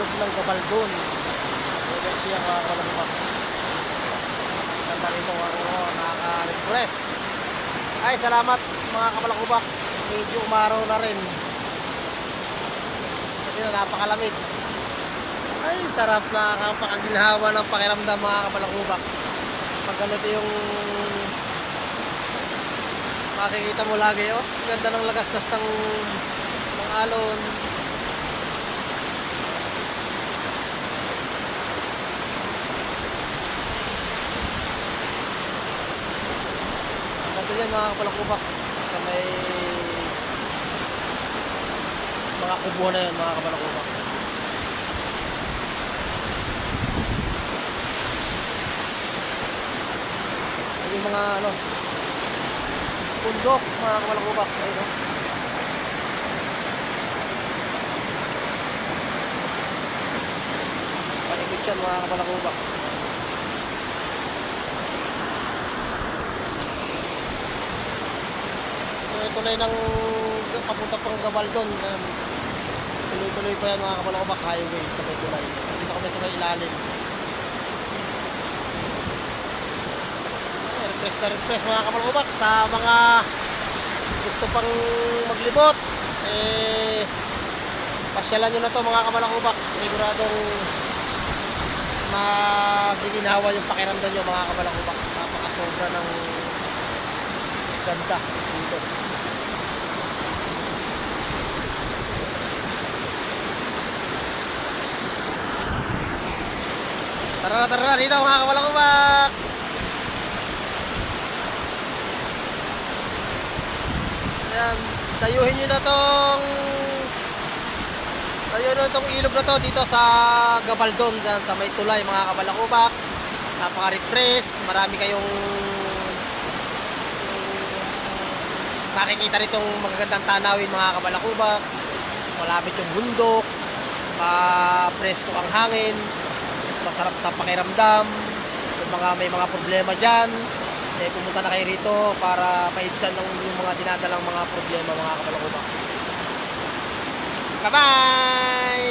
ilog ng Gabaldon. Pwede siya mga kabalakubak. Ganda rito nakaka-refresh. Ay, salamat mga kabalakubak. Medyo umaraw na rin. Kasi na napakalamig. Ay, sarap na kapakaginhawa ng pakiramdam mga kabalakubak. Pag ganito yung makikita mo lagi, oh. Ganda ng lagaslas ng alon. Ang ganda yan mga kabalakubak. Sa may mga kubuhan na yan mga kabalakubak. Yung mga bundok mga kabalakubak. Ayun, no? Palikot yan mga kabalakubak. Tuloy ng papunta pang Gabaldon. Tuloy-tuloy pa yan mga kabalakubak, highway sa may tulay. Dito kami sa may ilalim. Refresh na refresh mga kabalakubak. Sa mga gusto pang maglibot, pasyalan nyo na to mga kabalakubak. Siguradong magiginhawa yung pakiramdam nyo mga kabalakubak. Napakasobra ng ganda dito. Tara na dito mga kabalakubak. Ayan, tayuhin nyo na tong ilog na to dito sa Gabaldon, dyan sa may tulay mga kabalakubak. Napaka-refresh, marami kayong makikita ritong magagandang tanawin mga kabalakubak. Malapit yung bundok, presko ang hangin, masarap sa pakiramdam. Kung may mga problema dyan, pumunta na kayo rito para maibsan yung mga dinadalang mga problema mga kabalakubak. Bye-bye!